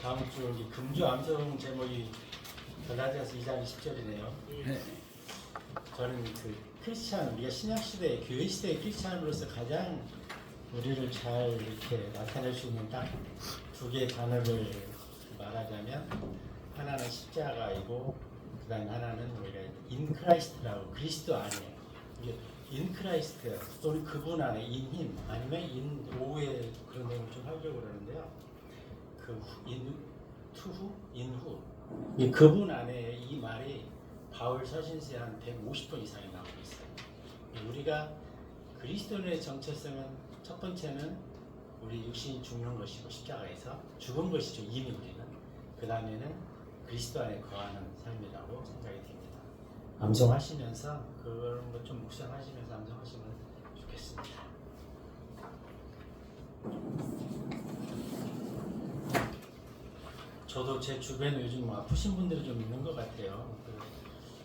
다음 주 우리 금주 암송 제목이 갈라디아서 2장 20절이네요. 네. 저는 그 크리스찬, 우리가 신약 시대, 교회 시대의 크리스찬으로서 가장 우리를 잘 이렇게 나타낼 수 있는 딱 두 개의 단어를 말하자면, 하나는 십자가이고 그다음 하나는 우리가 인 크라이스트라고, 그리스도 안에, 이게 인 크라이스트 또는 그분 안에, 인 힘 아니면 인 오후에 그런 내용을 좀 하려고 그러는데요. 그 인 투후, 인후, 이 그분 안에, 이 말이 바울 서신서에 한 150번 이상이 나오고 있어요. 우리가 그리스도인의 정체성은 첫 번째는 우리 육신이 죽는 것이고, 십자가에서 죽은 것이죠, 이미 우리는. 그 다음에는 그리스도 안에 거하는 삶이라고 생각이 됩니다. 암송하시면서 그런 것 좀 묵상하시면서 암송하시면 좋겠습니다. 저도 제 주변에 요즘 아프신 분들이 좀 있는 것 같아요.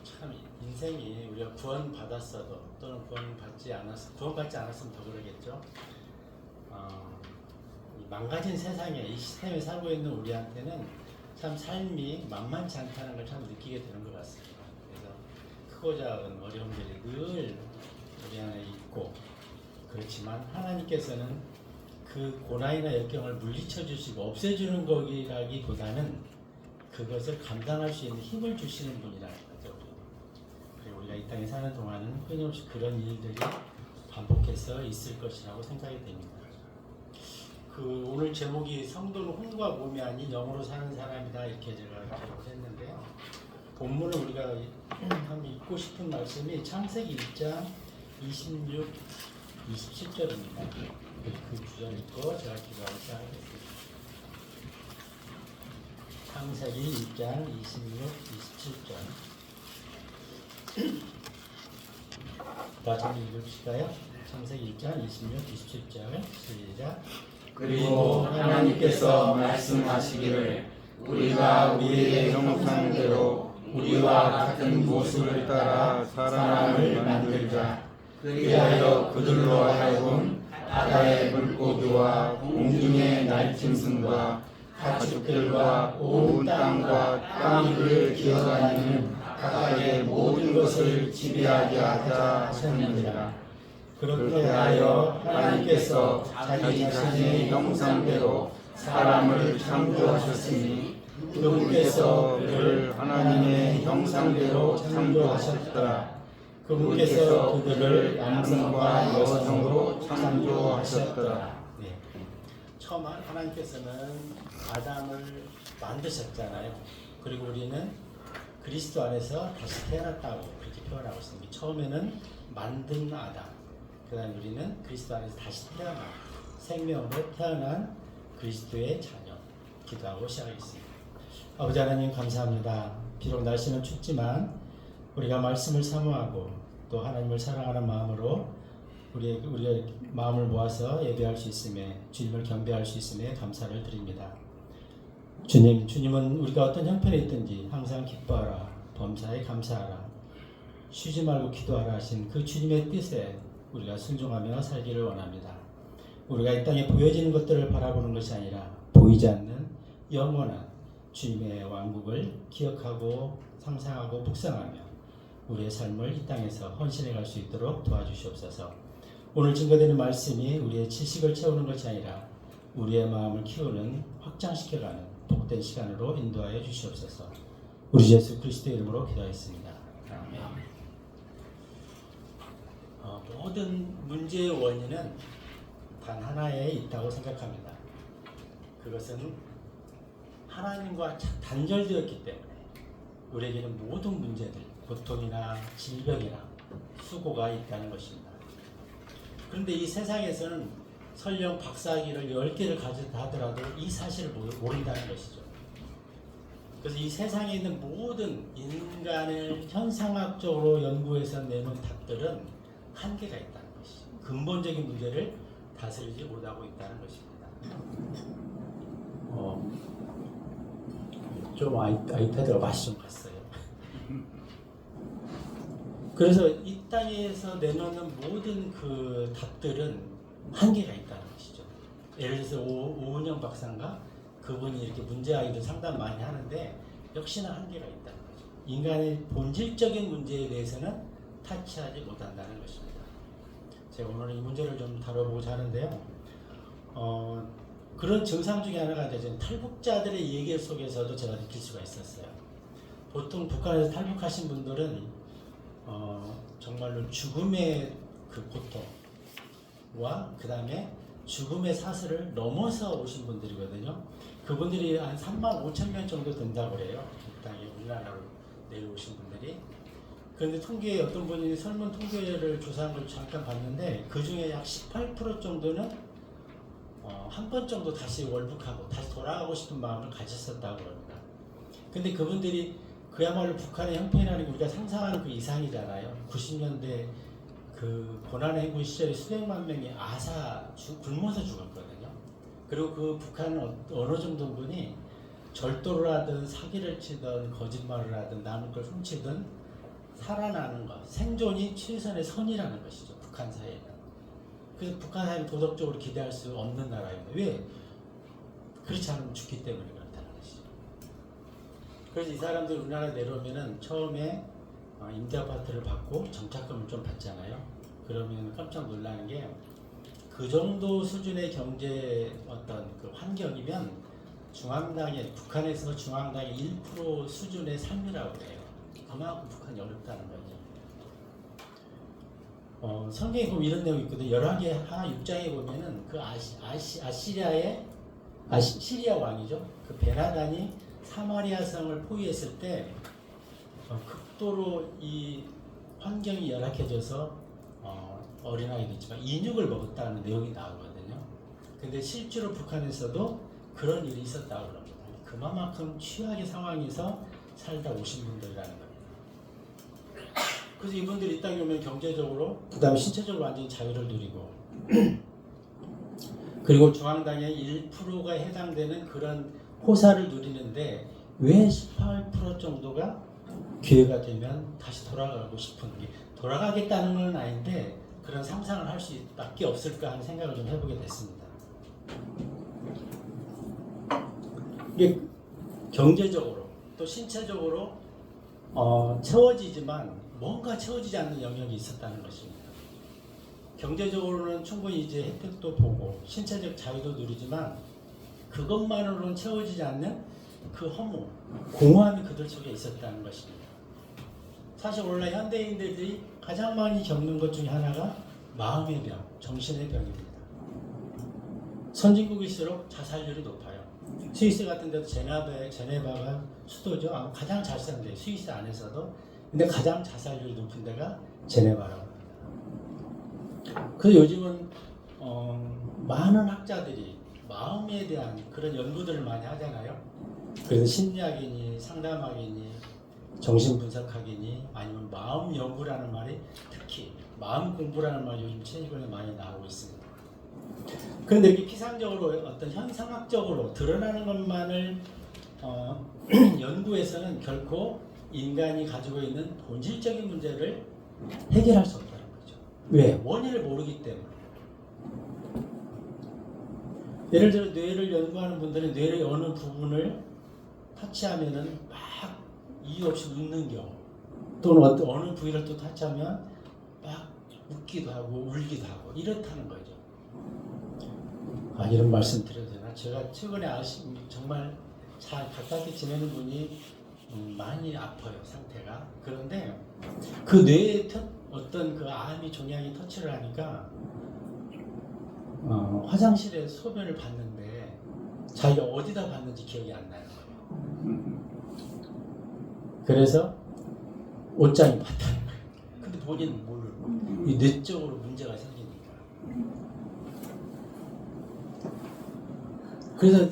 참 인생이 우리가 구원 받았어도 또는 구원받지 않았으면 더 그러겠죠. 이 망가진 세상에, 이 시스템에 살고 있는 우리한테는 참 삶이 만만치 않다는 걸 참 느끼게 되는 것 같습니다. 그래서 크고 작은 어려움들이 늘 우리 안에 있고, 그렇지만 하나님께서는 그 고난이나 역경을 물리쳐 주시고 없애주는 거라기보다는 그것을 감당할 수 있는 힘을 주시는 분이라는 거죠. 그리고 우리가 이 땅에 사는 동안은 끊임없이 그런 일들이 반복해서 있을 것이라고 생각이 됩니다. 오늘 제목이 성도는 혼과 몸이 아닌 영으로 사는 사람이다, 이렇게 제가 기록을 했는데요. 본문을 우리가 한번 읽고 싶은 말씀이 창세기 1장 26, 27절입니다. 그 구절 읽고 제가 기도하고 시작하겠습니다. 창세기 1장 26, 27절. 다시 한번 읽읍시까요? 창세기 1장 26, 27절 시작. 그리고 하나님께서 말씀하시기를 우리가 우리의 형상대로 우리와 같은 모습을 따라 사람을 만들자. 그리하여 그들로 하여금 바다의 물고기와 공중의 날짐승과 가축들과 온 땅과 땅 위를 기어다니는 바다의 모든 것을 지배하게 하자 하셨느니라. 그렇게 하여 하나님께서 자기 자신의 형상대로 사람을 창조하셨으니 그분께서 그를 하나님의 형상대로 창조하셨더라. 그분께서 그들을 남성과 여성으로 창조하셨더라. 네. 처음 하나님께서는 아담을 만드셨잖아요. 그리고 우리는 그리스도 안에서 다시 태어났다고 그렇게 표현하고 있습니다. 처음에는 만든 아담, 그 다음 우리는 그리스도 안에서 다시 태어난, 생명으로 태어난 그리스도의 자녀, 기도하고 시작하겠습니다. 아버지 하나님, 감사합니다. 비록 날씨는 춥지만 우리가 말씀을 사모하고 또 하나님을 사랑하는 마음으로 우리의 마음을 모아서 예배할 수 있음에, 주님을 경배할 수 있음에 감사를 드립니다. 주님은 우리가 어떤 형편에 있든지 항상 기뻐하라, 범사에 감사하라, 쉬지 말고 기도하라 하신 그 주님의 뜻에 우리가 순종하며 살기를 원합니다. 우리가 이 땅에 보여지는 것들을 바라보는 것이 아니라 보이지 않는 영원한 주님의 왕국을 기억하고 상상하고 묵상하며 우리의 삶을 이 땅에서 헌신해 갈 수 있도록 도와주시옵소서. 오늘 증거되는 말씀이 우리의 지식을 채우는 것이 아니라 우리의 마음을 키우는, 확장시켜가는 복된 시간으로 인도하여 주시옵소서. 우리 예수 그리스도의 이름으로 기도하였습니다. 아멘. 모든 문제의 원인은 단 하나에 있다고 생각합니다. 그것은 하나님과 단절되었기 때문에 우리에게는 모든 문제들, 고통이나 질병이나 수고가 있다는 것입니다. 그런데 이 세상에서는 설령 박사학위를 10개를 가졌다 하더라도 이 사실을 모른다는 것이죠. 그래서 이 세상에 있는 모든 인간을 현상학적으로 연구해서 내놓은 답들은 한계가 있다는 것이죠. 근본적인 문제를 다스리지 못하고 있다는 것입니다. 좀 아이패드가 맛이 좀 갔어요. 그래서 이 땅에서 내놓는 모든 그 답들은 한계가 있다는 것이죠. 예를 들어서 오은영 박사인가 그분이 이렇게 문제아이들 상담 많이 하는데 역시나 한계가 있다는 거죠. 인간의 본질적인 문제에 대해서는 타치하지 못한다는 것입니다. 제가 오늘 이 문제를 좀 다뤄보고자 하는데요. 그런 증상 중에 하나가 이제 탈북자들의 얘기 속에서도 제가 느낄 수가 있었어요. 보통 북한에서 탈북하신 분들은 정말로 죽음의 그 고통과 그 다음에 죽음의 사슬을 넘어서 오신 분들이거든요. 그분들이 한 3만 5천 명 정도 된다고 그래요. 이 땅에 우리나라로 내려오신 분들이. 그런데 통계에 어떤 분이 설문 통계를 조사한 걸 잠깐 봤는데 그 중에 약 18% 정도는 한 번 정도 다시 월북하고 다시 돌아가고 싶은 마음을 가졌었다고 합니다. 근데 그분들이 그야말로 북한의 형편이라는 게 우리가 상상하는 그 이상이잖아요. 90년대 그 고난의 행군 시절에 수백만 명이 굶어서 죽었거든요. 그리고 그 북한은 어느 정도 분이 절도를 하든 사기를 치든 거짓말을 하든 남의 걸 훔치든 살아나는 것, 생존이 최선의 선이라는 것이죠. 북한 사회는. 그래서 북한 사회는 도덕적으로 기대할 수 없는 나라입니다. 왜? 그렇지 않으면 죽기 때문에 그렇다는 것이죠. 그래서 이 사람들이 우리나라에 내려오면은 처음에 임대 아파트를 받고 정착금을 좀 받잖아요. 그러면 깜짝 놀라는 게 그 정도 수준의 경제 어떤 그 환경이면 중앙당의 북한에서 중앙당의 1% 수준의 삶이라고 해요. 그만큼 북한이 어렵다는 거죠. 성경에 보면 이런 내용이 있거든요. 11개 하 6장에 보면은 그 시리아 왕이죠. 그 베나단이 사마리아 성을 포위했을 때 극도로 이 환경이 열악해져서 어린아이도 있지만 인육을 먹었다는 내용이 나오거든요. 근데 실제로 북한에서도 그런 일이 있었다고 합니다. 그만큼 취약의 상황에서 살다 오신 분들이라는 겁니다. 그래서 이분들이 이 땅에 오면 경제적으로 그 다음에 신체적으로 완전히 자유를 누리고 그리고 중앙당의 1%가 해당되는 그런 호사를 누리는데 왜 18% 정도가 기회가 되면 다시 돌아가고 싶은 게 돌아가겠다는 건 아닌데 그런 상상을 할 수밖에 없을까 하는 생각을 좀 해보게 됐습니다. 이게 경제적으로 또 신체적으로 채워지지만 뭔가 채워지지 않는 영역이 있었다는 것입니다. 경제적으로는 충분히 이제 혜택도 보고 신체적 자유도 누리지만 그것만으로는 채워지지 않는 그 허무, 공허함이 그들 속에 있었다는 것입니다. 사실 오늘날 현대인들이 가장 많이 겪는 것 중에 하나가 마음의 병, 정신의 병입니다. 선진국일수록 자살률이 높아요. 스위스 같은 데도 제네바가 수도죠. 가장 잘 사는 데 스위스 안에서도. 근데 가장 자살률이 높은 데가 제네바라고 합니다. 그래서 요즘은 많은 학자들이 마음에 대한 그런 연구들을 많이 하잖아요. 그래서 심리학이니 상담학이니 정신분석학이니 아니면 마음 연구라는 말이 특히 마음 공부라는 말이 요즘 최근에 많이 나오고 있습니다. 그런데 이게 피상적으로 어떤 현상학적으로 드러나는 것만을 연구해서는 결코 인간이 가지고 있는 본질적인 문제를 해결할 수 없다는 거죠. 왜? 원인을 모르기 때문에. 예를 들어 뇌를 연구하는 분들은 뇌의 어느 부분을 터치하면은 막 이유 없이 웃는 경우 또는 어느 부위를 또 터치하면 막 웃기도 하고 울기도 하고 이렇다는 거죠. 이런 말씀 드려도 되나? 제가 최근에 정말 잘 가깝게 지내는 분이 많이 아파요, 상태가. 그런데 그 뇌에 어떤 그 암이 종양이 터치를 하니까 화장실에 소변을 봤는데 자기가 어디다 봤는지 기억이 안 나는 거예요. 그래서 옷장이 봤다는 거예요. 근데 본인은 모르고 이 뇌적으로 문제가 생기니까. 그래서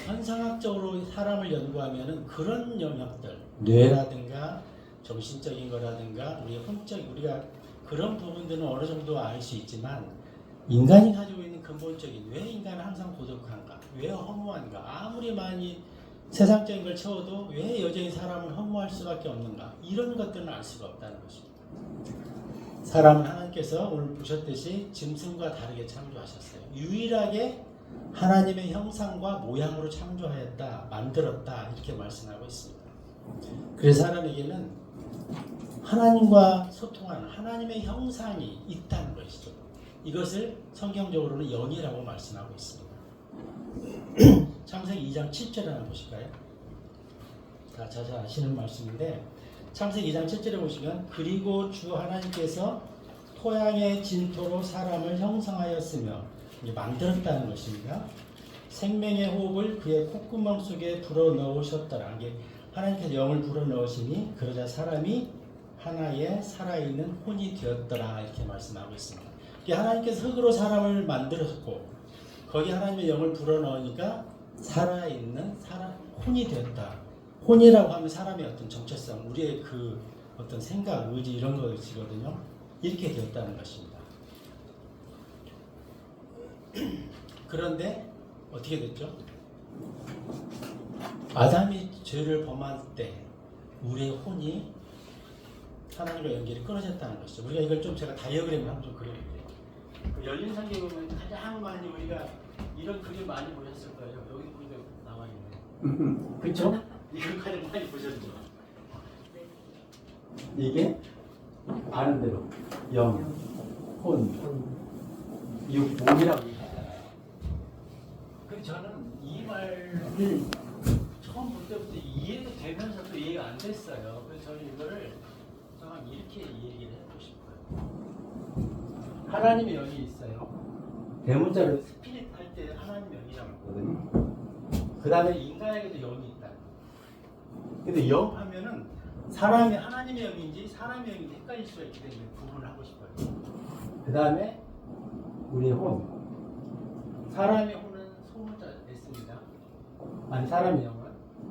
현상학적으로 사람을 연구하면은 그런 영역들, 뇌라든가 정신적인 거라든가 우리가 그런 부분들은 어느 정도 알 수 있지만 인간이 가지고 있는 근본적인 왜 인간은 항상 고독한가, 왜 허무한가, 아무리 많이 세상적인 걸 채워도 왜 여전히 사람을 허무할 수밖에 없는가, 이런 것들은 알 수가 없다는 것입니다. 사람은 하나님께서 오늘 보셨듯이 짐승과 다르게 창조하셨어요. 유일하게 하나님의 형상과 모양으로 창조하였다, 만들었다 이렇게 말씀하고 있습니다. 그래서 사람에게는 하나님과 소통하는 하나님의 형상이 있다는 것이죠. 이것을 성경적으로는 영이라고 말씀하고 있습니다. 창세기 2장 7절에 한번 보실까요? 다 잘 아시는 말씀인데 창세기 2장 7절에 보시면 그리고 주 하나님께서 토양의 진토로 사람을 형성하였으며 만들었다는 것입니다. 생명의 호흡을 그의 콧구멍 속에 불어넣으셨더라. 이게 하나님께서 영을 불어넣으시니 그러자 사람이 하나의 살아있는 혼이 되었더라 이렇게 말씀하고 있습니다. 하나님께서 흙으로 사람을 만들었고 거기 하나님의 영을 불어넣으니까 살아있는 혼이 되었다. 혼이라고 하면 사람의 어떤 정체성, 우리의 그 어떤 생각, 의지 이런 것이거든요. 이렇게 되었다는 것입니다. 그런데 어떻게 됐죠? 아담이 죄를 범할 때 우리의 혼이 하나님과 연결이 끊어졌다는 것이죠. 우리가 이걸 좀 제가 다이어그램을 한번 좀 그려볼게요. 그 열린 성경에 보면 가장 많이 우리가 이런 그림 많이 보셨을 거예요. 여기 보니까 나와 있네요. 그렇죠? 이걸 가장 많이 보셨죠. 이게 아는 대로 영, 혼, 육, 몸이라고 얘기하잖아요. 근데 저는 이 말을 처음 볼 때부터 이해도 되면서 또 이해가 안 됐어요. 그래서 저는 이거를 좀 이렇게 얘기를 해보고 싶어요. 하나님의 영이 있어요. 대문자로 스피릿 할 때 하나님의 영이라고 하거든요. 그 다음에 인간에게도 영이 있다. 근데 영 하면은 사람이 하나님의 영인지 사람의 영인지 헷갈릴 수가 있기 때문에 구분을 하고 싶어요. 그 다음에 우리의 혼. 사람의 혼은 소문자 냈습니다. 아니 사람의 영은.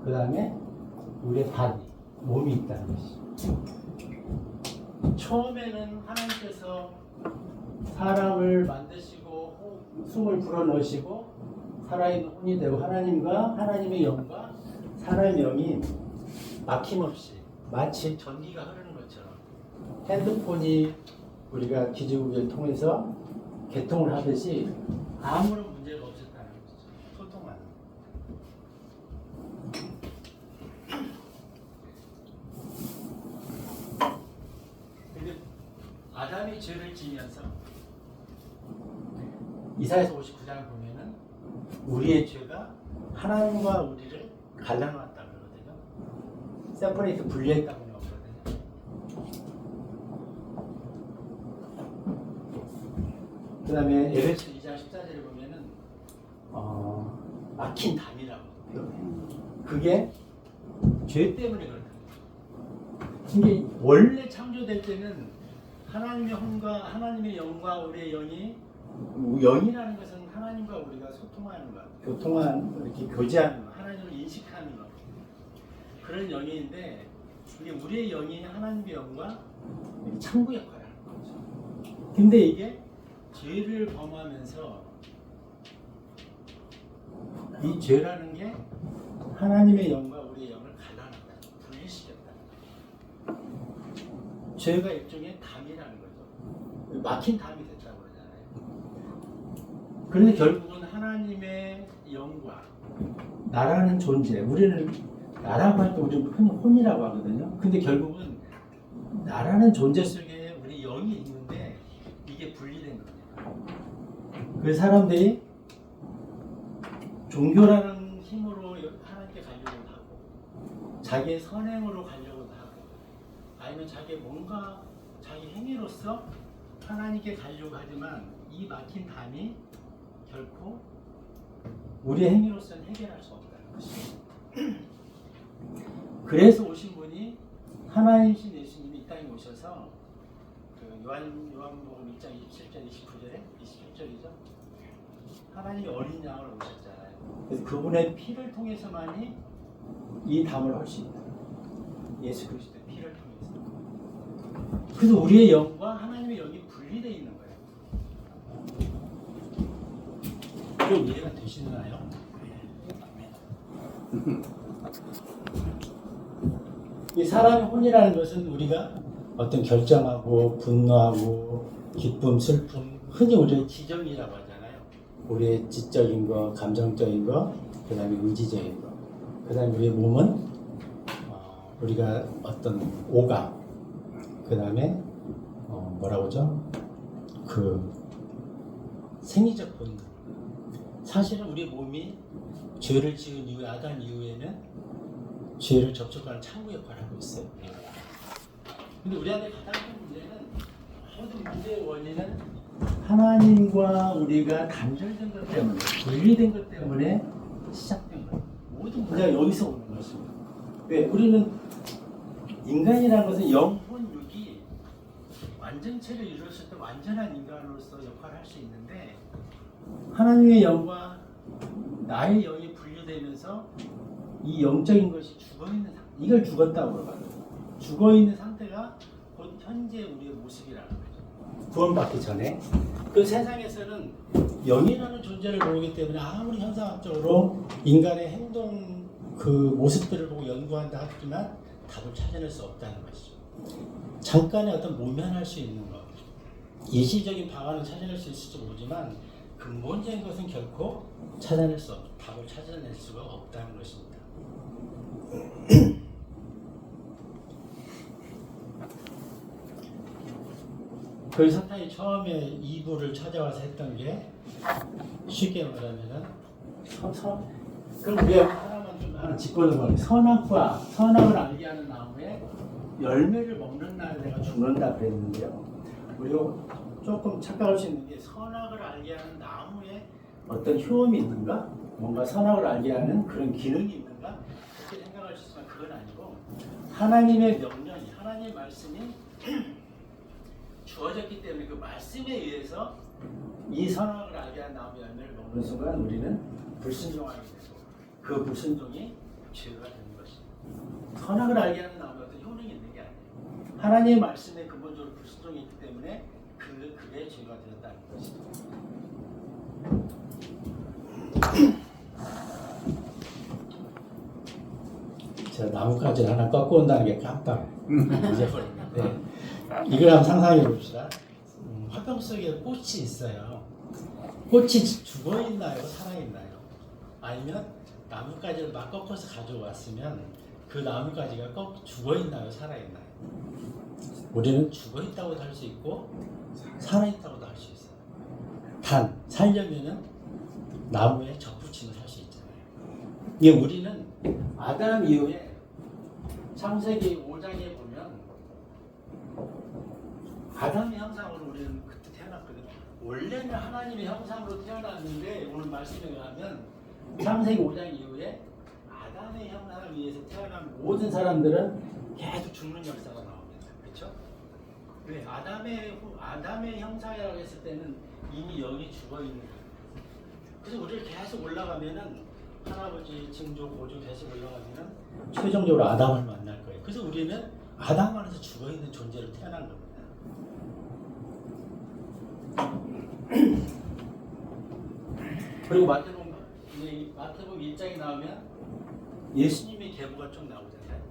그 다음에 우리의 바디, 몸이 있다는 것이죠. 처음에는 하나님께서 사람을 만드시고 숨을 불어넣으시고 살아있는 혼이 되고 하나님과 하나님의 영과 사람의 영이 막힘없이 마치 전기가 흐르는 것처럼 핸드폰이 우리가 기지국을 통해서 개통을 하듯이 아무런 문제가 없었다는 거죠. 소통하는. 근데 아담이 죄를 지면서 이사야서 59장을 보면은 우리의 죄가 하나님과 우리를 갈라놓았다 그러거든요. 세퍼레이트 분리했다고 나오거든요. 그 다음에 에베소 2장 14절에 보면은 막힌 담이라고 표현해요. 그게 죄 때문에 그렇다. 이게 원래 창조될 때는 하나님의 혼과 하나님의 영과 우리의 영이라는 것은 하나님과 우리가 소통하는 것, 이렇게 교제하는 것, 하나님을 인식하는 것, 그런 영인데 이게 우리의 영이 하나님의 영과 창구 역할을 하는 거죠. 근데 이게 죄를 범하면서 이 죄라는 게 하나님의 영과 우리의 영을 갈라놨다, 분리시켰다. 죄가 일종의 담이라는 거죠. 막힌 담이 됐다고 그러잖아요. 그런데 결국은 하나님의 영과 나라는 존재, 우리는 나라고 할 때 우리는 혼이라고 하거든요. 근데 결국은 나라는 존재 속에 우리 영이 있는데 이게 분리된 겁니다. 그래서 사람들이 종교라는 힘으로 하나님께 가려고 하고 자기의 선행으로 가려고 하고 아니면 자기 뭔가 자기 행위로서 하나님께 가려고 하지만 이 막힌 담이 결코 우리의 행위로서는 해결할 수 없다는 것입니다. 그래서 오신 분이 하나님이신 예수님이 이 땅에 오셔서 그 요한복음 1장 27절 29절에 27절이죠. 하나님이 어린 양으로 오셨잖아요. 그래서 그분의 피를 통해서만이 이 담을 할 수 있다. 예수 그리스도의 피를 통해서. 그래서 우리의 영과 하나님의 영이 분리되어 있는 거예요. 좀 이해가 되시나요? 이 사람의 혼이라는 것은 우리가 어떤 결정하고 분노하고 기쁨, 슬픔, 흔히 우리의 지정이라고 하잖아요. 우리의 지적인 거, 감정적인 거, 그 다음에 의지적인 거, 그 다음에 우리의 몸은 우리가 어떤 오감, 그 다음에 뭐라고 하죠? 그 생리적 본능. 사실은 우리 몸이 죄를 지은 이후에 아담 이후에는 죄를 접촉하는 창구 역할을 하고 있어요. 근데 우리한테 가장 큰 문제는 모든 문제의 원인은 하나님과 우리가 단절된 것 때문에, 분리된 것 때문에 시작된 거예요. 모든 문제가 여기서 오는 것입니다. 왜? 우리는 인간이라는 것은 영혼 육이 완전체를 이루었을 때 완전한 인간으로서 역할을 할 수 있는데 하나님의 영과 나의 영이 분리되면서 이 영적인 것이 죽어있는 상태, 이걸 죽었다고 그러거든요. 죽어있는 상태가 곧 현재 우리의 모습이라는 거죠. 구원받기 전에 그 세상에서는 영이라는 존재를 모르기 때문에 아무리 현상학적으로 인간의 행동 그 모습들을 보고 연구한다 하지만 답을 찾아낼 수 없다는 것이죠. 잠깐의 어떤 모면할 수 있는 것, 일시적인 방안은 찾아낼 수 있을지 모르지만 근본적인 것은 결코 찾아낼 수 없, 답을 찾아낼 수가 없다는 것입니다. 그 사탄이 처음에 이브를 찾아와서 했던 게 쉽게 말하면은 그럼 우리가 하나만 좀 하나 짚어놓으면 선악을 알게 하는 나무에 열매를 먹는 날 내가 죽는다 그랬는데요. 우리가 조금 착각할 수 있는 게 선악을 알게 하는 나무에 어떤 효험이 있는가? 뭔가 선악을 알게 하는 그런 기능이 있는가? 그렇게 생각할 수 있지만 그건 아니고 하나님의 명령이, 하나님의 말씀이 주어졌기 때문에 그 말씀에 의해서 이 선악을 알게 하는 나무의 열매를 먹는 순간 우리는 불순종하게 되고 그 불순종이 죄가 되는 것입니다. 선악을 알게 하는 나무에 어떤 효능이 있는 게 아니에요. 하나님의 말씀에 근본적으로 불순종이 있기 때문에 그게 죄가 되었다는 것입니다. 제가 나뭇가지를 하나 꺾고 온다는 게 깜빡 잊어버렸는데 이걸 한번 상상해 봅시다. 화병 속에 꽃이 있어요. 꽃이 죽어있나요? 살아있나요? 아니면 나뭇가지를 막 꺾어서 가져왔으면 그 나뭇가지가 죽어있나요? 살아있나요? 우리는 죽어있다고도 할 수 있고 살아있다고도 할 수 있어요. 단 살려면은 나무에 접붙이면 살 수 있잖아요. 이게 우리는 아담 이후에 창세기 5장에 보면 아담의 형상으로 우리는 그때 태어났거든요. 원래는 하나님의 형상으로 태어났는데 오늘 말씀에 의하면 창세기 5장 이후에 아담의 형상을 위해서 태어난 모든 사람들은 계속 죽는 역사가 나옵니다. 그렇죠? 왜? 아담의 형상이라고 했을 때는 이미 영이 죽어 있는 거예요. 그래서 우리를 계속 올라가면은 할아버지, 증조, 고조 계속 올라가면은 최종적으로 아담을 만날 거예요. 그래서 우리는 아담 안에서 죽어 있는 존재로 태어난 겁니다. 그리고 마태복음 1장에 나오면 예수님의 계보가 쭉 나오잖아요.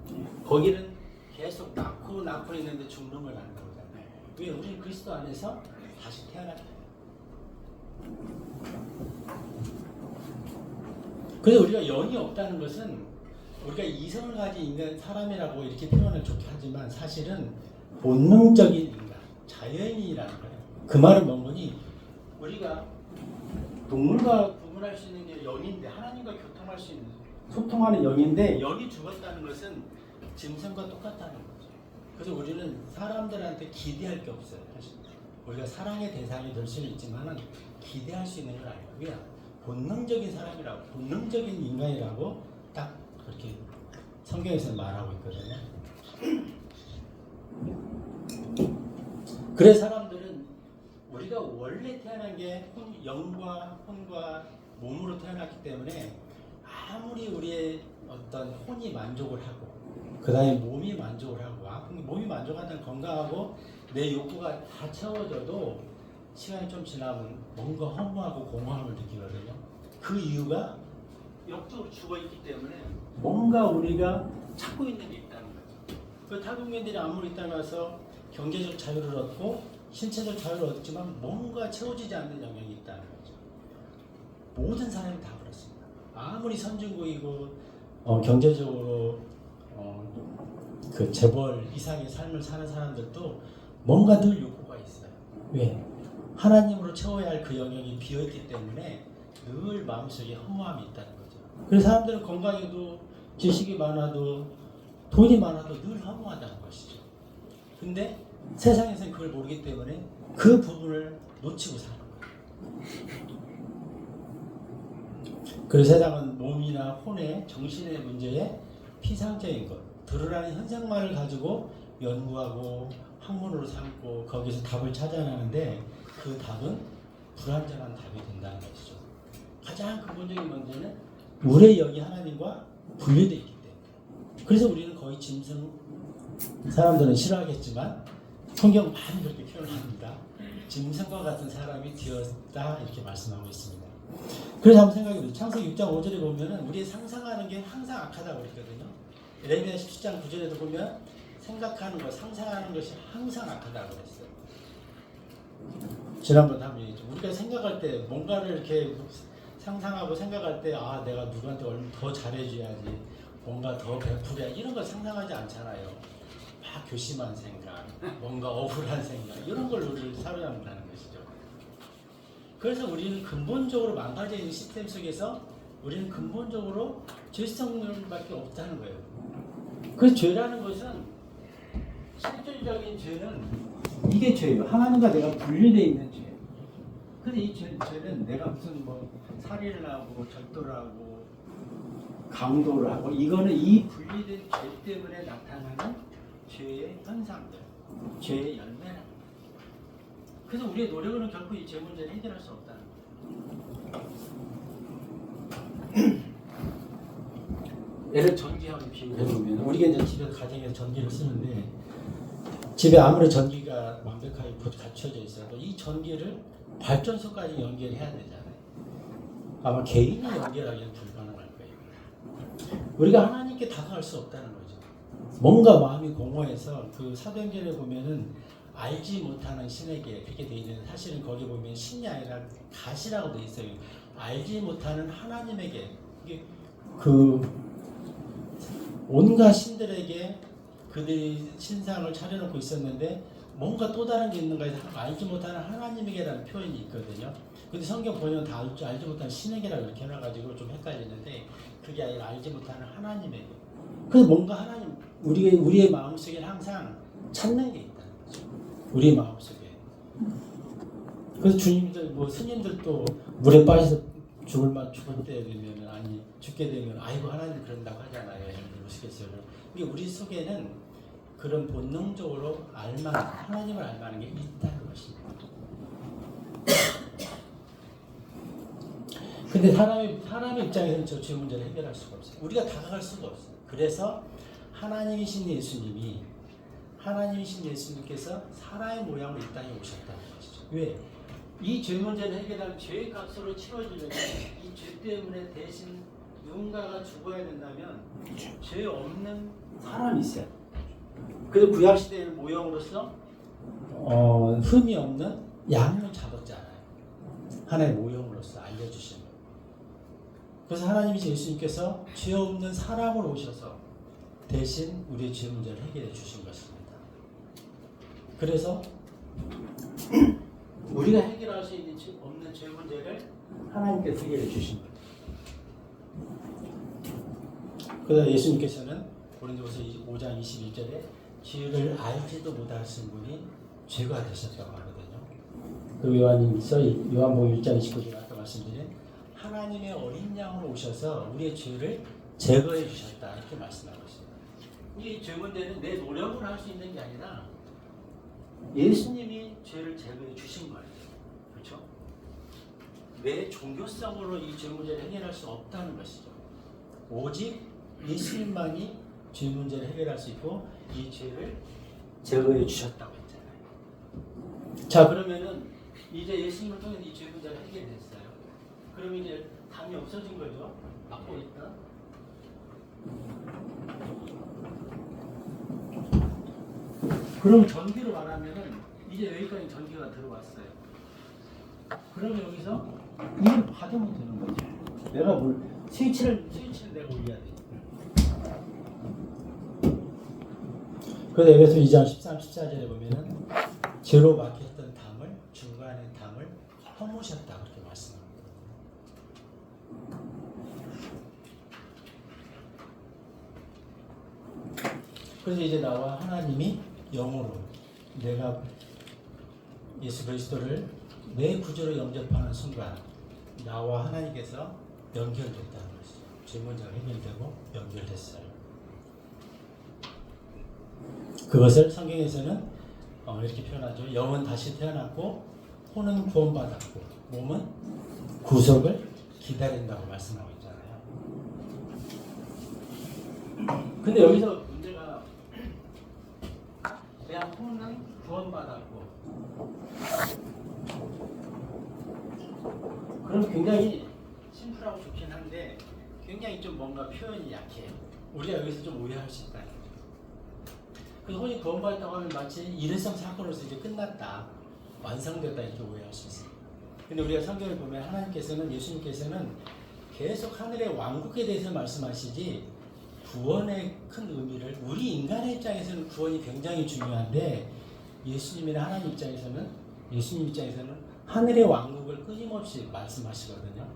거기는 계속 낳고 있는데 죽는 걸 안 나오잖아요. 왜? 우리는 그리스도 안에서 다시 태어났다. 그래서 우리가 영이 없다는 것은 우리가 이성을 가진 인간 사람이라고 이렇게 표현을 좋게 하지만 사실은 본능적인 인간, 자연인이라는 거예요. 그 말은 뭐니? 우리가 동물과 구분할 수 있는 게 영인데 하나님과 교통할 수 있는 소통하는 영인데 영이 죽었다는 것은 짐승과 똑같다는 거죠. 그래서 우리는 사람들한테 기대할 게 없어요. 사실 우리가 사랑의 대상이 될 수는 있지만 기대할 수 있는 건 아니고요. 본능적인 사람이라고, 본능적인 인간이라고 딱 그렇게 성경에서 말하고 있거든요. 그래서 사람들은 우리가 원래 태어난 게 영과 혼과 몸으로 태어났기 때문에 아무리 우리의 어떤 혼이 만족을 하고 그 다음에 몸이 만족을 하고 몸이 만족한다는 건강하고 내 욕구가 다 채워져도 시간이 좀 지나면 뭔가 허무하고 공허함을 느끼거든요. 그 이유가 영적으로 죽어있기 때문에 뭔가 우리가 찾고 있는 게 있다는 거죠. 그 타국민들이 아무리 따라서 경제적 자유를 얻고 신체적 자유를 얻지만 뭔가 채워지지 않는 영역이 있다는 거죠. 모든 사람이 다 그렇습니다. 아무리 선진국이고 경제적으로 그 재벌 이상의 삶을 사는 사람들도 뭔가 늘 욕구가 있어요. 왜? 하나님으로 채워야 할 그 영역이 비어있기 때문에 늘 마음속에 허무함이 있다는 거죠. 그래서 사람들은 건강해도 지식이 많아도 돈이 많아도 늘 허무하다는 것이죠. 근데 세상에서는 그걸 모르기 때문에 그 부분을 놓치고 사는 거예요. 그래서 세상은 몸이나 혼의 정신의 문제에 피상적인 것, 드러나는 현상만을 가지고 연구하고 학문으로 삼고 거기서 답을 찾아내는데 그 답은 불완전한 답이 된다는 것이죠. 가장 근본적인 문제는 우리의 영이 하나님과 분리되어 있기 때문에. 그래서 우리는 거의 짐승, 사람들은 싫어하겠지만 성경 많이 그렇게 표현합니다. 짐승과 같은 사람이 되었다 이렇게 말씀하고 있습니다. 그래서 한번 생각해보세요. 창세기 6장 5절에 보면은 우리 상상하는 게 항상 악하다고 그랬거든요. 에레미야 17장 9절에도 보면 생각하는 것, 상상하는 것이 항상 악하다고 그랬어요. 지난번에 한번 얘기했죠. 우리가 생각할 때 뭔가를 이렇게 상상하고 생각할 때 아 내가 누구한테 더 잘해줘야지, 뭔가 더 베풀어야 이런 걸 상상하지 않잖아요. 막 교심한 생각, 뭔가 억울한 생각 이런 걸 우리를 사로잡는다는 것이죠. 그래서 우리는 근본적으로 망가져 있는 시스템 속에서 우리는 근본적으로 죄성밖에 없다는 거예요. 그래서 죄라는 것은 실질적인 죄는 이게 죄예요. 하나님과 내가 분리되어 있는 죄. 근데 이 죄는 내가 무슨 뭐 살인을 하고 절도를 하고 강도를 하고 이거는 이 분리된 죄 때문에 나타나는 죄의 현상들, 죄의 열매랍니다. 그래서 우리의 노력으로는 결코 이 죄 문제를 해결할 수 없다는 거예요. 예를 전기하고 비교해보면 우리가 이제 집에서 가정에서 전기를 쓰는데 집에 아무리 전기가 완벽하게 갖춰져 있어도 이 전기를 발전소까지 연결해야 되잖아요. 아마 개인이 연결하기는 불가능할 거예요. 우리가 하나님께 다가갈 수 없다는 거죠. 뭔가 마음이 공허해서 그 사도행전에 보면은 알지 못하는 신에게 그렇게 돼 있는, 사실은 거기 보면 신이 아니라 가시라고 돼 있어요. 알지 못하는 하나님에게, 이게 그 온갖 신들에게 그들이 신상을 차려놓고 있었는데 뭔가 또 다른 게 있는가 해서 알지 못하는 하나님에게라는 표현이 있거든요. 근데 성경 보면 다 알지 못하는 신에게라고 이렇게 해놔가지고 좀 헷갈리는데 그게 아니라 알지 못하는 하나님에게. 그래서 뭔가 하나님, 우리의 마음속에 항상 찾는 게 있다는 거죠. 우리의 마음속에. 그래서 주님들, 뭐 스님들도 물에 빠져서 죽을 때 되면, 아니 죽게 되면 아이고 하나님 그런다고 하잖아요. 우스갯소리로. 이게 우리 속에는 그런 본능적으로 하나님을 알만한 게 있다는 것입니다. 근데 사람의 입장에서는 저 죄 문제를 해결할 수가 없어요. 우리가 다가갈 수가 없어요. 그래서 하나님이신 예수님께서 사람의 모양으로 이 땅에 오셨다는 것이죠. 왜? 이 죄 문제를 해결하면 죄의 값으로 치러지려면 이 죄 때문에 대신 누군가가 죽어야 된다면 죄 없는 사람이 있어요. 그래서 구약시대의 모형으로서 흠이 없는 양을 잡았잖아요. 하나의 모형으로서 알려주신 거예요. 그래서 하나님이신 예수님께서 죄 없는 사람으로 오셔서 대신 우리의 죄 문제를 해결해 주신 것입니다. 그래서 우리가 해결할 수 없는 죄 문제를 하나님께서 해결해 주신 거예요. 그래서 예수님께서는 고린도후서 5장 21절에 죄를 알지도 못하신 분이 죄가 되셨다고 하거든요. 그 요한복음 1장 29절에 아까 말씀드린 하나님의 어린 양으로 오셔서 우리의 죄를 제거해 주셨다 이렇게 말씀하고 있습니다. 이 죄 문제는 내 노력으로 할 수 있는 게 아니라 예수님이 죄를 제거해 주신 거예요. 그렇죠? 내 종교성으로 이 죄 문제를 해결할 수 없다는 것이죠. 오직 예수님만이 죄 문제를 해결할 수 있고 이 죄를 제거해 주셨다고 했잖아요. 자, 그러면은 이제 예수님을 통해 이 죄 문제를 해결했어요. 그럼 이제 담이 없어진 거죠. 막고 있다. 그럼 전기로 말하면은 이제 여기까지 전기가 들어왔어요. 그럼 여기서 이걸 받으면 되는 거예요. 내가 스위치를 내가 올려야 돼. 그래서 에베소 2장 13, 14절에 보면은 죄로 막혔던 담을 중간에 담을 허무셨다 그렇게 말씀합니다. 그래서 이제 나와 하나님이 영으로 내가 예수 그리스도를 내 구주로 영접하는 순간 나와 하나님께서 연결됐다는 것이죠. 죄 문제가 해결되고 연결됐어요. 그것을 성경에서는 이렇게 표현하죠. 영은 다시 태어났고 혼은 구원받았고 몸은 구속을 기다린다고 말씀하고 있잖아요. 근데 여기서 문제가 그냥 혼은 구원받았고 그럼 굉장히 심플하고 좋긴 한데 굉장히 좀 뭔가 표현이 약해요. 우리가 여기서 좀 오해할 수 있다. 그 혼이 구원받았다고 하면 마치 일회성 사건으로서 이제 끝났다, 완성됐다 이렇게 오해할 수 있어요. 근데 우리가 성경을 보면 하나님께서는 예수님께서는 계속 하늘의 왕국에 대해서 말씀하시지 구원의 큰 의미를 우리 인간의 입장에서는 구원이 굉장히 중요한데 예수님이나 하나님 입장에서는 예수님 입장에서는 하늘의 왕국을 끊임없이 말씀하시거든요.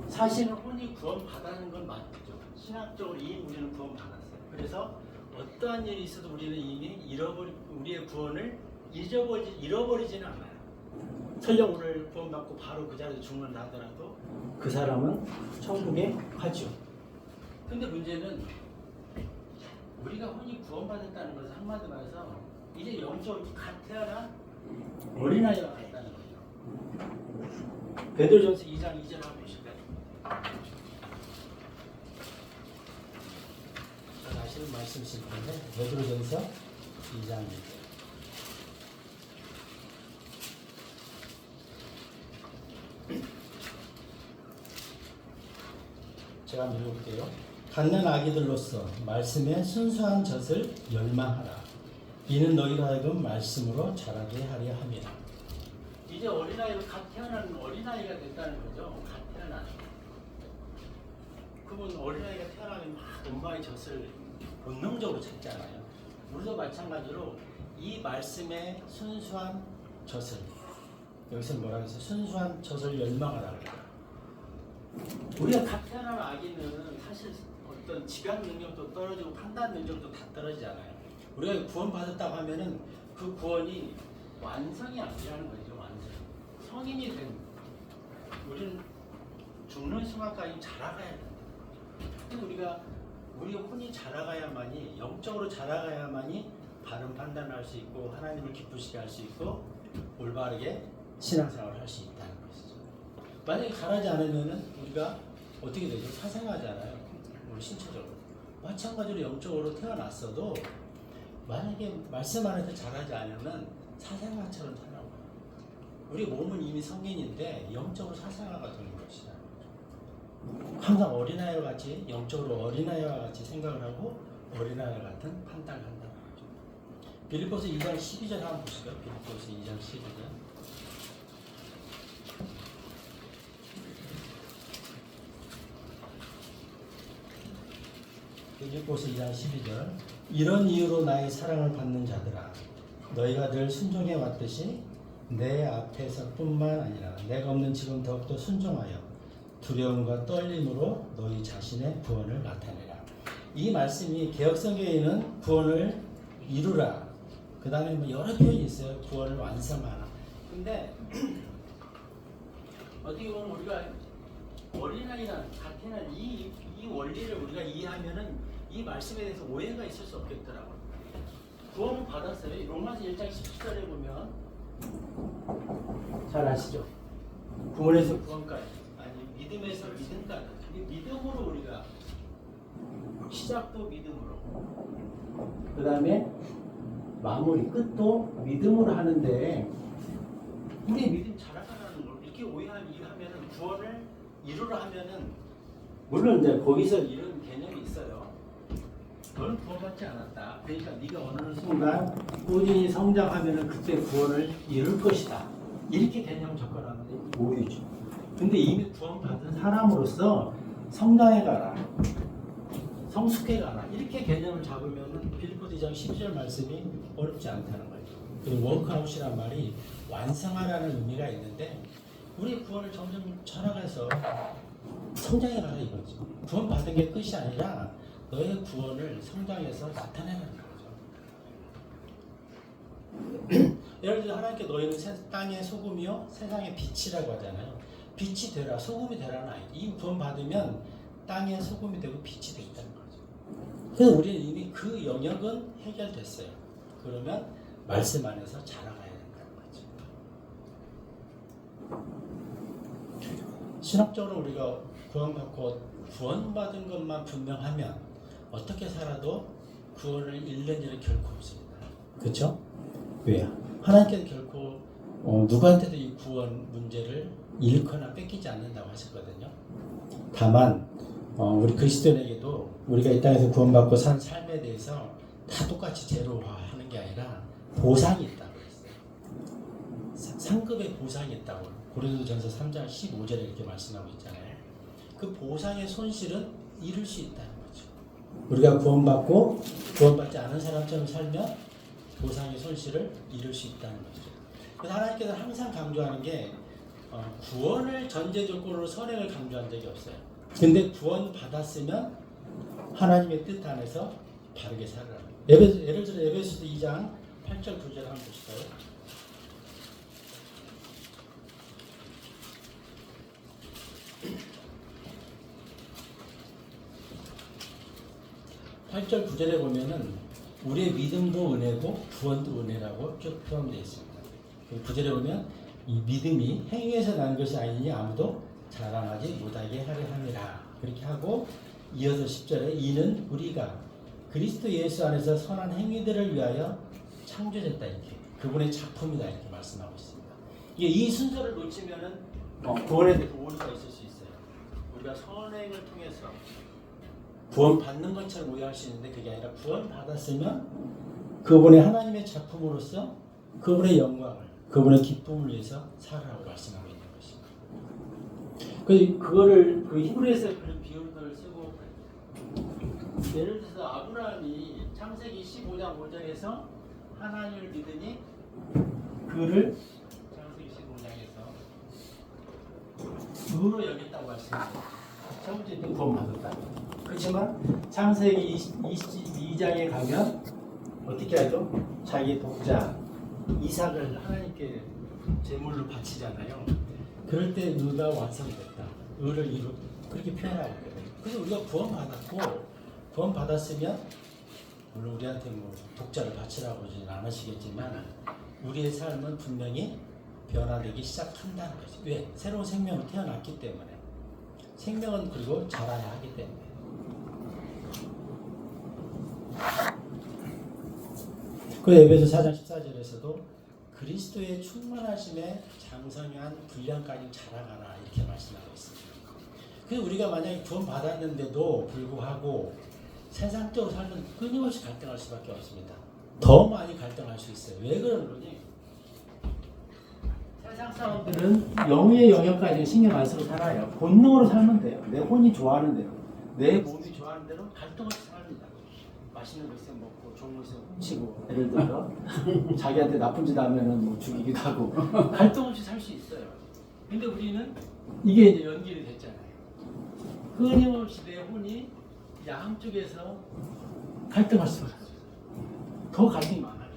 사실은 혼이 구원받는 건 맞죠. 신학적으로 이미 우리는 구원받았어요. 그래서 어떠한 일이 있어도 우리는 이미 우리의 구원을 잃어버리지는 않아요. 설령 오늘 구원받고 바로 그 자리에 죽는다 하더라도 그 사람은 천국에 가죠. 근데 문제는 우리가 혼이 구원받았다는 것은 한마디로 말해서 이제 영적으로 갓 태어난 어린아이와 같다는 거죠. 베드로전서 2장 2절 한번 보실까요? 잘 아시는 말씀이실 텐데 베드로전서 2장 2절. 제가 한번 읽어볼게요. 갓난 아기들로서 말씀의 순수한 젖을 열망하라. 이는 너희로 하여금 말씀으로 자라게 하려 함이라. 이제 어린아이로 갓 태어난 어린아이가 됐다는 거죠. 갓 태어난. 그분 어린아이가 태어나면 막 엄마의 젖을 본능적으로 찾잖아요. 우리도 마찬가지로 이 말씀의 순수한 젖을, 여기서 뭐라고 해서 순수한 젖을 열망하라 그래요. 우리가 갓 태어난 아기는 사실 어떤 지각 능력도 떨어지고 판단 능력도 다 떨어지잖아요. 우리가 구원받았다고 하면은 그 구원이 완성이 아니라는 거죠. 완성. 성인이 된 우리는 죽는 순간까지 자라가야 된다. 우리 혼이 자라가야만이, 영적으로 자라가야만이 바른 판단을 할 수 있고 하나님을 기쁘시게 할 수 있고 올바르게 신앙생활을 할 수 있다는 것이죠. 만약에 자라지 않으면은 우리가 어떻게 되죠? 사생하잖아요. 우리 신체적으로. 마찬가지로 영적으로 태어났어도 만약에 말씀 안에서 자라지 않으면 사생아처럼 살아가요. 우리 몸은 이미 성인인데 영적으로 사생아가 되는 것이다. 항상 어린아이와 같이, 영적으로 어린아이와 같이 생각을 하고 어린아이와 같은 판단을 한다는 거죠. 빌립보서 2장 12절 한번 보실까요? 빌립보서 2장 12절. 빌립보서 2장 12절. 이런 이유로 나의 사랑을 받는 자들아, 너희가 늘 순종해 왔듯이 내 앞에서뿐만 아니라 내가 없는 지금 더욱더 순종하여 두려움과 떨림으로 너희 자신의 구원을 나타내라. 이 말씀이 개역성경에는 구원을 이루라, 그 다음에 뭐 여러 표현이 있어요. 구원을 완성하라. 근데 어떻게 보면 우리가 어린아이랑 같은 이 원리를 우리가 이해하면은 이 말씀에 대해서 오해가 있을 수 없겠더라고요. 구원을 받았어요. 로마서 1장 17절에 보면 잘 아시죠? 구원에서 구원까지, 아니 믿음에서 믿음까지. 믿음으로 우리가 시작도 믿음으로, 그 다음에 마무리 끝도 믿음으로 하는데 우리 믿음 자라가라는 걸 이렇게 이해하면은 구원을 이루라 하면은 물론 이제 거기서 이런 개념이 있어요. 너는 구원받지 않았다. 그러니까 네가 어느 순간 꾸준히 성장하면은 그때 구원을 이룰 것이다. 이렇게 개념을 접근하면 오류죠. 근데 이미 구원받은 사람으로서 성장해 가라, 성숙해 가라 이렇게 개념을 잡으면 빌립보 2장 12절 말씀이 어렵지 않다는 거죠. 그리고 워크아웃이란 말이 완성하라는 의미가 있는데 우리 구원을 점점 전환해서 성장해 가라 이거죠. 구원받은 게 끝이 아니라 너의 구원을 성장해서 나타내는 거죠. 예를 들어 하나님께 너희는 땅의 소금이요 세상의 빛이라고 하잖아요. 빛이 되라, 소금이 되라는 아니죠. 이 구원받으면 땅의 소금이 되고 빛이 되겠다는 거죠. 그래서 우리는 이미 그 영역은 해결됐어요. 그러면 말씀 안에서 자라가야 된다는 거죠. 신학적으로 우리가 구원받고 구원받은 것만 분명하면 어떻게 살아도 구원을 잃는 일은 결코 없습니다. 그렇죠? 왜요? 하나님께서 결코 누구한테도 이 구원 문제를 잃거나 뺏기지 않는다고 하셨거든요. 다만 우리 그리스도인에게도 우리가 이 땅에서 구원받고 산 삶에 대해서 다 똑같이 제로화하는 게 아니라 보상이 있다고 했어요. 상급의 보상이 있다고 고린도전서 3장 15절에 이렇게 말씀하고 있잖아요. 그 보상의 손실은 잃을 수 있다는 거죠. 우리가 구원받고 구원받지 않은 사람처럼 살면 보상의 손실을 잃을 수 있다는 거죠. 그래서 하나님께서 항상 강조하는 게 구원을 전제 조건으로 선행을 강조한 적이 없어요. 근데 구원 받았으면 하나님의 뜻 안에서 바르게 살아라. 예를 들어 에베소서 2장 8절 9절 한번 보실까요? 8절 9절에 보면은 우리의 믿음도 은혜고 구원도 은혜라고 쭉 표현되어 있습니다. 9절에 보면 이 믿음이 행위에서 나는 것이 아니니 아무도 자랑하지 못하게 하려 함이라 그렇게 하고 이어서 10절에 이는 우리가 그리스도 예수 안에서 선한 행위들을 위하여 창조됐다 이렇게 그분의 작품이다 이렇게 말씀하고 있습니다. 이 순서를 놓치면은 구원에 대해서 오류가 있을 수 있어요. 우리가 선행을 통해서 구원 받는 것처럼 오해할 수 있는데 그게 아니라 구원 받았으면 그분의 하나님의 작품으로서 그분의 영광을 그분의 기쁨을 위해서 살아라고 말씀하고 있는 것입니다. 그거를 그 히브리에서 그런 비유를 쓰고 예를 들어서 아브라함이 창세기 15장 5절에서 하나님을 믿으니 그를 창세기 15장에서 의로 여겼다고 말씀합니다. 첫 번째 구원 받았다. 그렇지만 창세기 22장에 가면 어떻게 하죠? 자기 독자 이삭을 하나님께 제물로 바치잖아요. 그럴 때 의가 완성됐다. 의를 이루 그렇게 표현하고 있거든요. 그래서 우리가 구원 받았으면 물론 우리한테 뭐 독자를 바치라고 하지는 않으시겠지만 우리의 삶은 분명히 변화되기 시작한다는 거죠. 왜? 새로운 생명을 태어났기 때문에. 생명은 그리고 자라야 하기 때문에. 그 에베소 4장 14절에서도 그리스도의 충만하심에 장성한 분량까지 자라가라 이렇게 말씀하고 있습니다. 그래서 우리가 만약에 구원 받았는데도 불구하고 세상적으로 살면 끊임없이 갈등할 수밖에 없습니다. 더 많이 갈등할 수 있어요. 왜 그런 거니? 세상 사람들은 영의 영역까지 신경 안 쓰고 살아요. 본능으로 살면 돼요. 내 혼이 좋아하는 대로, 내 몸이 좋아하는 대로 갈등 없이 삽니다. 맛있는 거 있으면 먹고 좋은 거 있으면 훔치고 예를 들어 자기한테 나쁜 짓 하면은 뭐 죽이기도 하고 갈등 없이 살 수 있어요. 근데 우리는 이게 이제 연결이 됐잖아요. 끊임없이 내 혼이 양쪽에서 갈등할 수가 있어요. 더 갈등이 많아지죠.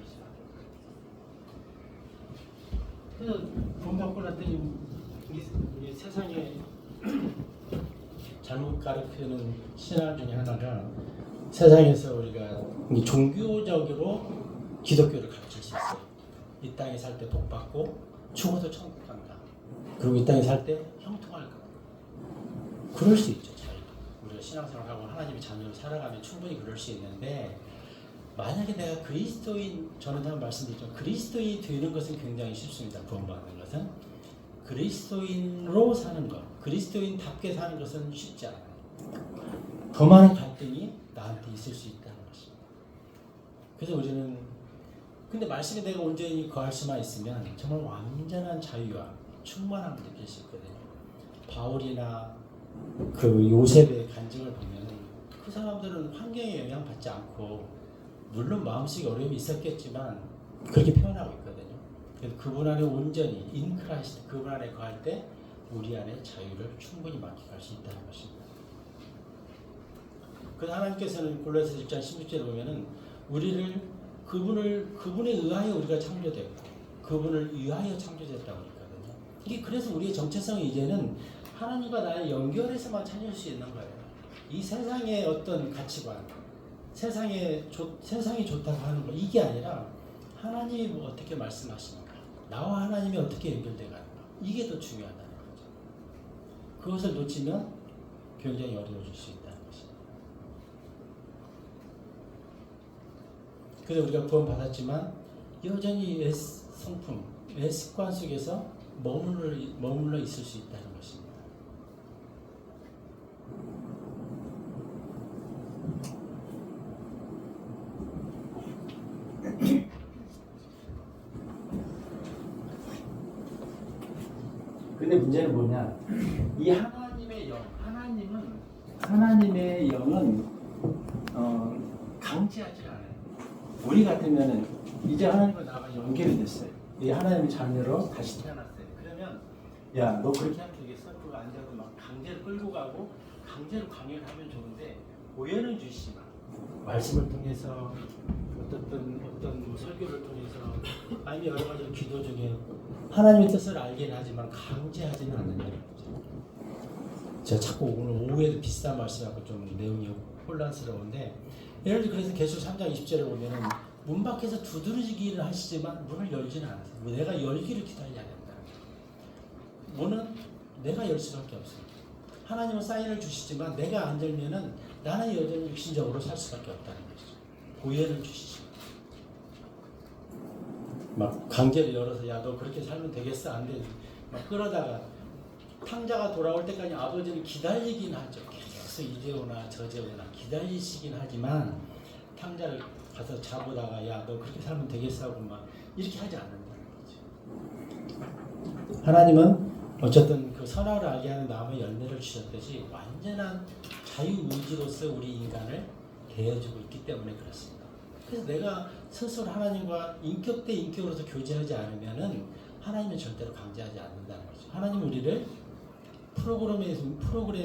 그래서 돈 받고 났더니 우리 세상에 잘못 가르치는 신앙 중에 하나가 세상에서 우리가 종교적으로 기독교를 가르칠 수 있어요. 이 땅에 살 때 복 받고 죽어도 천국 간다. 그리고 이 땅에 살 때 형통할 거다. 그럴 수 있죠. 우리가 신앙생활하고 하나님의 자녀로 살아가면 충분히 그럴 수 있는데 만약에 내가 그리스도인 저는 한번 말씀드렸죠. 그리스도인이 되는 것은 굉장히 쉽습니다. 구원받는 것은 그리스도인으로 사는 것, 그리스도인답게 사는 것은 쉽지 않아요. 더 많은 갈등이 나한테 있을 수 있다는 것입니다. 그래서 우리는 근데 말씀에 내가 온전히 거할 수만 있으면 정말 완전한 자유와 충만함을 느낄 수 있거든요. 바울이나 그 요셉의 간증을 보면 그 사람들은 환경에 영향받지 않고 물론 마음속에 어려움이 있었겠지만 그렇게 표현하고 있거든요. 그래서 그분 안에 온전히 인 크라이스트 그분 안에 거할 때 우리 안에 자유를 충분히 만끽할 수 있다는 것입니다. 그래서 하나님께서는 골로새 1장 16절에 보면은 우리를 그분에 의하여 우리가 창조됐고 그분을 위하여 창조됐다고 했거든요. 이게 그래서 우리의 정체성이 이제는 하나님과 나의 연결해서만 찾을 수 있는 거예요. 이 세상의 어떤 가치관, 세상이 좋다고 하는 거 이게 아니라 하나님이 뭐 어떻게 말씀하시는가, 나와 하나님이 어떻게 연결돼 가는가 이게 더 중요하다는 거죠. 그것을 놓치면 굉장히 어려워질 수 있다는 것입니다. 그래서 우리가 구원받았지만 여전히 성품, 습관 속에서 머물러 있을 수 있다는 것입니다. 근데 문제는 뭐냐? 이 하나님의 영, 하나님의 영은 강제하지 않아요. 우리 같으면은 이제 하나님과 나가 연결이 됐어요. 이 하나님의 자녀로 다시 태어났어요. 그러면 야, 너 그렇게 하면 되겠어? 그거 안 되고 막 강제로 끌고 가고 강제로 강요를 하면 좋은데 오해는 주시지 마. 말씀을 통해서 어떤 뭐 설교를 통해서 아니면 여러 가지 기도 중에 하나님의 뜻을 알긴 하지만 강제하지는 않는다는 거죠. 제가 자꾸 오늘 오후에도 비슷한 말씀하고 좀 내용이 혼란스러운데 예를 들어 그래서 계시록 3장 20절에 보면은 문 밖에서 두드러지기를 하시지만 문을 열지는 않으세요. 내가 열기를 기다려야 된다. 문은 내가 열 수밖에 없어요. 하나님은 사인을 주시지만 내가 안 열면은 나는 여전히 육신적으로 살 수밖에 없다는 것이죠. 고해를 주시죠. 막 강제로 열어서 야 너 그렇게 살면 되겠어? 안 되지. 막 끌어다가 탕자가 돌아올 때까지 아버지는 기다리긴 하죠. 계속 이제 오나 저제 오나 기다리시긴 하지만 탕자를 가서 잡으다가 야 너 그렇게 살면 되겠어 하고 막 이렇게 하지 않는다는 거죠. 하나님은 어쨌든 그 선악을 알게 하는 나무의 열매를 주셨듯이 완전한 자유의지로서 우리 인간을 대해주고 있기 때문에 그렇습니다. 그래서 내가 스스로 하나님과 인격 대 인격으로서 교제하지 않으면은 하나님은 절대로 강제하지 않는다는 거죠. 하나님은 우리를 프로그램에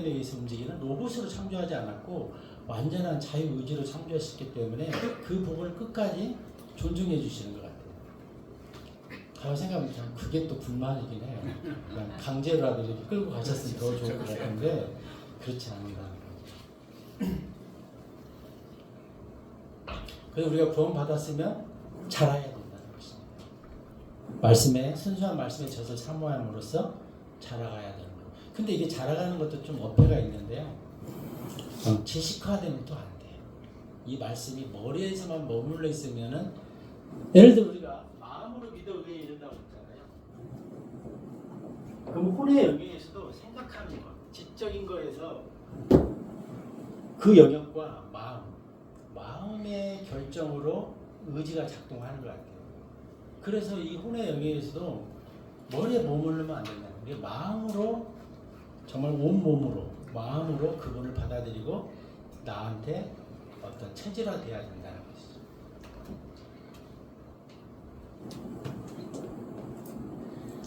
의해서 움직이는 로봇으로 창조하지 않았고 완전한 자유의지로 창조했기 때문에 그 부분을 끝까지 존중해 주시는 것 같아요. 가만 생각하면 참 그게 또 불만이긴 해요. 그냥 강제로라도 이렇게 끌고 가셨으면 더 좋을 것 같은데 그렇지 않는다는 거죠. 그래서 우리가 구원받았으면 자라야 된다는 것입니다. 순수한 말씀에 젖을 사모함으로써 자라가야 되는 거예요. 근데 이게 자라가는 것도 좀 어폐가 있는데요. 지식화되면 또 안 돼요. 이 말씀이 머리에서만 머물러 있으면은 예를 들어 우리가 마음으로 믿어 의에 이른다고 했잖아요. 그럼 혼의 영역에서도 생각하는 것, 지적인 거에서 그 영역과 마음의 결정으로 의지가 작동하는 것 같아요. 그래서 이 혼의 영역에서도 머리에 머무르면 안 된다. 우리가 마음으로 정말 온 몸으로 마음으로 그분을 받아들이고 나한테 어떤 체질화돼야 된다는 것이죠.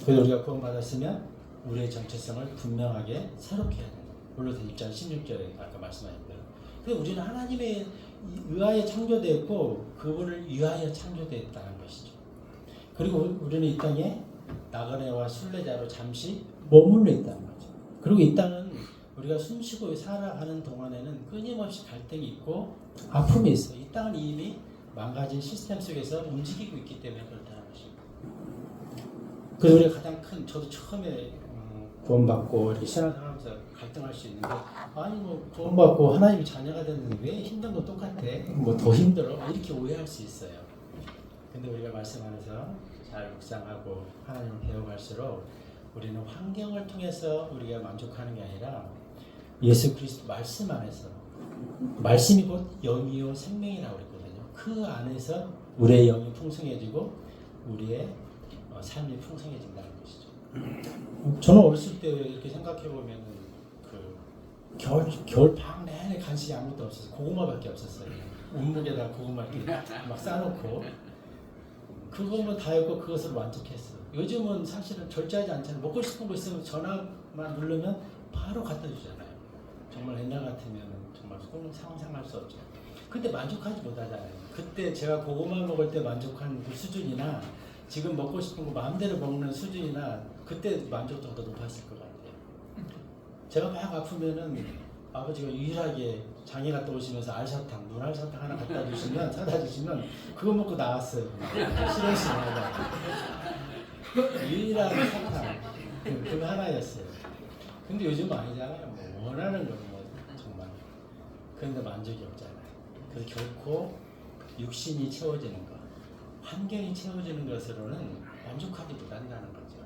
그래서 우리가 구원받았으면 우리의 정체성을 분명하게 새롭게 해야 된다. 골로새 1장 16절에 아까 말씀하신 대로. 그래서 우리는 하나님의 의하여 창조되었고 그분을 위하여 창조되었다는 것이죠. 그리고 우리는 이 땅에 나그네와 순례자로 잠시 머물러 있다는 거죠. 그리고 이 땅은 우리가 숨쉬고 살아가는 동안에는 끊임없이 갈등이 있고 아픔이 있어요. 이 땅은 이미 망가진 시스템 속에서 움직이고 있기 때문에 그렇다는 것입니다. 그래서 우리가 가장 큰, 저도 처음에 구원받고 이렇게 신앙생활하면서 갈등할 수 있는데 아니 뭐 구원받고 하나님의 자녀가 됐는데 왜 힘든 건 똑같아? 뭐 더 힘들어? 이렇게 오해할 수 있어요. 근데 우리가 말씀 안에서 잘 묵상하고 하나님을 배워갈수록 우리는 환경을 통해서 우리가 만족하는 게 아니라 예수 그리스도 말씀 안에서 말씀이 곧 영이요 생명이라고 그랬거든요. 그 안에서 우리의 영이 풍성해지고 우리의 삶이 풍성해진다는 것이죠. 저는 어렸을 때 이렇게 생각해 보면은 그 겨울 방 내내 간식이 아무것도 없었어요. 고구마밖에 없었어요. 운목에다 고구마 이렇게 막 싸놓고 그것만 다였고 그것을 만족했어요. 요즘은 사실은 절제하지 않잖아요. 먹고 싶은 거 있으면 전화만 누르면 바로 갖다 주잖아요. 정말 옛날 같으면 정말 상상할 수 없죠. 근데 만족하지 못하잖아요. 그때 제가 고구마 먹을 때 만족한 그 수준이나 지금 먹고 싶은 거 마음대로 먹는 수준이나 그때 만족도가 더 높았을 것 같아요. 제가 막 아프면은 아버지가 유일하게 장에 갔다 오시면서 알사탕, 눈알사탕 하나 갖다 주시면 사다 주시면 그거 먹고 나왔어요. 실험실마다 유일한 사탕 그거 하나였어요. 근데 요즘은 아니잖아요. 뭐 원하는 거 뭐 정말 그런데 만족이 없잖아요. 그래서 결코 육신이 채워지는 것, 환경이 채워지는 것으로는 만족하지 못한다는 거죠.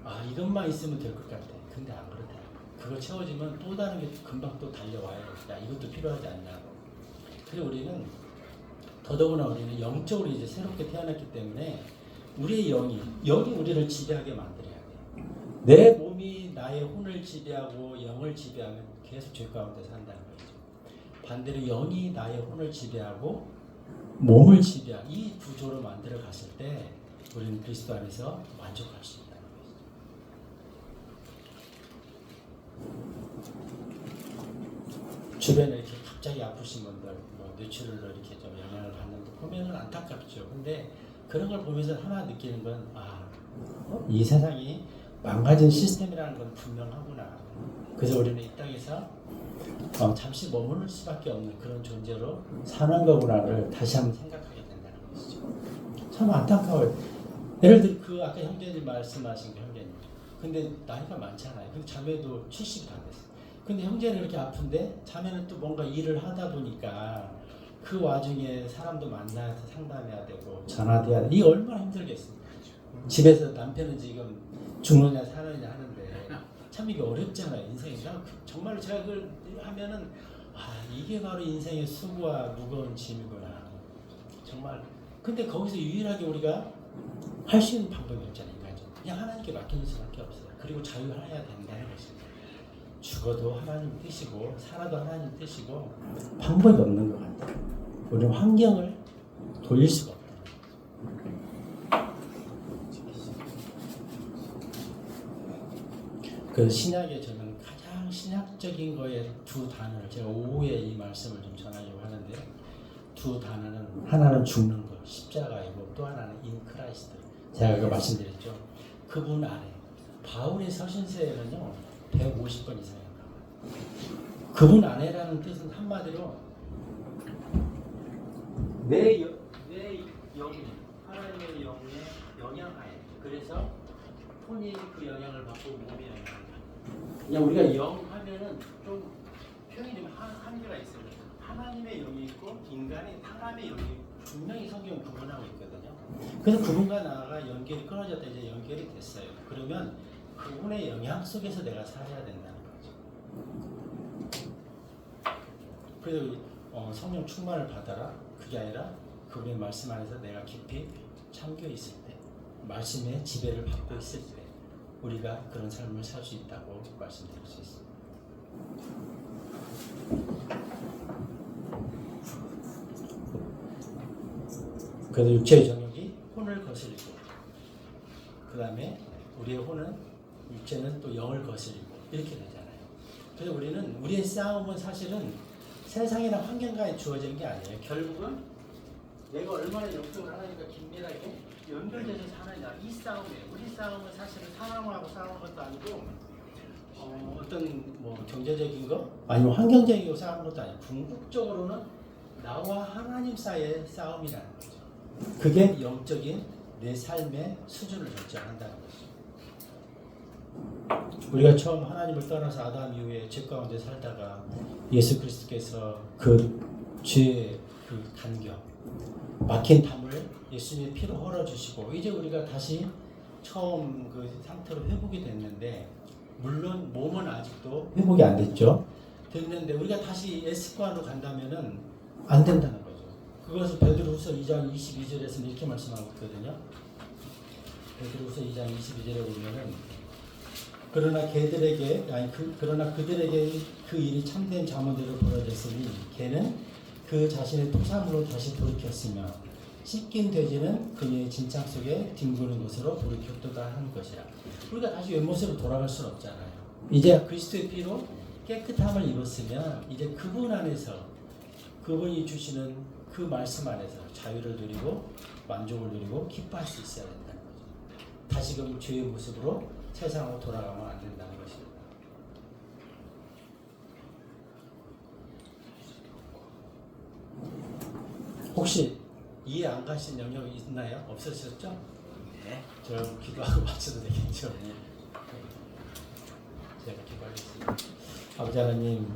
아 이것만 있으면 될 것 같아. 근데 안 그렇다. 그거 채워지면 또 다른 게 금방 또 달려와요. 야 이것도 필요하지 않냐고. 그래서 우리는 더더구나 우리는 영적으로 이제 새롭게 태어났기 때문에 우리의 영이 우리를 지배하게 만들어야 돼. 내 몸이 나의 혼을 지배하고 영을 지배하면 계속 죄 가운데 산다는 거죠. 반대로 영이 나의 혼을 지배하고 몸을 지배하는 이 구조로 만들어 갔을 때 우리는 그리스도 안에서 만족할 수 있다는 거죠. 주변에 이렇게 갑자기 아프신 분들, 뭐 뇌출혈로 이렇게 좀 영향을 받는데 보면은 안타깝죠. 근데 그런 걸 보면서 하나 느끼는 건 이 세상이 망가진 시스템이라는 건 분명하구나. 그래서 우리는 이 땅에서 잠시 머무를 수밖에 없는 그런 존재로 사는 거구나를 다시 한번 생각하게 된다는 것이죠. 참 안타까워요. 예를 들어 그 아까 형제님 말씀하신 그 형제님. 근데 나이가 많잖아요. 근데 자매도 70이 다 됐어요. 근데 형제는 이렇게 아픈데 자매는 또 뭔가 일을 하다 보니까 그 와중에 사람도 만나서 상담해야 되고 전화해야 되고 이게 얼마나 힘들겠어요. 집에서 남편은 지금 죽느냐 사느냐 하는데 참 이게 어렵잖아요. 인생이 정말로 제가 그걸 하면은 이게 바로 인생의 수고와 무거운 짐이구나. 정말 근데 거기서 유일하게 우리가 할 수 있는 방법이 없잖아요. 인간적으로. 그냥 하나님께 맡기는 수밖에 없어요. 그리고 자유해야 된다는 것입니다. 죽어도 하나님 뜻이고 살아도 하나님 뜻이고 방법이 없는 것 같아요. 우리는 환경을 돌릴 수가 없다. 그 신약에 저는 가장 신약적인 거에 두 단어를 제가 오후에 이 말씀을 좀 전하려고 하는데 두 단어는 하나는 죽는 것 십자가이고 또 하나는 인 크라이스트. 제가 그거 말씀드렸죠. 그분 안에 바울의 서신서에는요 150번 이상이 나와요. 그분 안에라는 뜻은 한마디로 내 영이 하나님의 영의 영향하에 그래서 혼이 그 영향을 받고 몸이 영향을 받고 그냥 우리가 영 하면은 좀 표현이 좀 한계가 있어요. 하나님의 영이 있고 인간의 사람의 영이 분명히 성경 구분하고 있거든요. 그래서 그분과 나가 연결이 끊어졌다 이제 연결이 됐어요. 그러면 그분의 영향 속에서 내가 살아야 된다는 거죠. 그래서 성령 충만을 받아라. 그게 아니라 그분의 말씀 안에서 내가 깊이 잠겨 있을 때, 말씀의 지배를 받고 있을 때, 우리가 그런 삶을 살 수 있다고 말씀드릴 수 있습니다. 그래서 육체의 정욕이 혼을 거스리고, 그 다음에 우리의 혼은 육체는 또 영을 거스리고 이렇게 되잖아요. 그래서 우리는 우리의 싸움은 사실은 세상이나 환경과에 주어진 게 아니에요. 결국은 내가 얼마나 영적으로 하나님과 긴밀하게 연결돼서 사느냐 이 싸움이에요. 우리 싸움은 사실은 사람하고 싸우는 것도 아니고 어떤 뭐 경제적인 거 아니면 환경적인 거 싸우는 것도 아니고 궁극적으로는 나와 하나님 사이의 싸움이라는 거죠. 그게 영적인 내 삶의 수준을 결정한다는 거죠. 우리가 처음 하나님을 떠나서 아담 이후에 죄 가운데 살다가 예수 그리스도께서 그 죄의 그 간격 막힌 담을 예수님의 피로 헐어주시고 이제 우리가 다시 처음 그 상태로 회복이 됐는데 물론 몸은 아직도 회복이 안 됐죠. 됐는데 우리가 다시 옛 습관으로 간다면은 안 된다는 거죠. 그것을 베드로후서 2장 22절에서는 이렇게 말씀하고 있거든요. 베드로후서 2장 22절에 보면은 그러나 그들에게 그 일이 참된 자문대로 벌어졌으니 걔는 그 자신의 토사물로 다시 돌이켰으며 씻긴 돼지는 그녀의 진창 속에 뒹구는 것으로 돌이켰도다 하는 것이라. 우리가 다시原모습으로 돌아갈 수는 없잖아요. 이제 그리스도의 피로 깨끗함을 입었으면 이제 그분 안에서 그분이 주시는 그 말씀 안에서 자유를 누리고 만족을 누리고 기뻐할 수 있어야 된다는 거죠. 다시금 죄의 모습으로 세상으로 돌아가면 안 된다는 것입니다. 혹시 이해 안 가신 영역이 있나요? 없으셨죠? 네. 저 기도하고 마쳐도 되겠죠? 제가 기도하겠습니다. 아버지 하나님,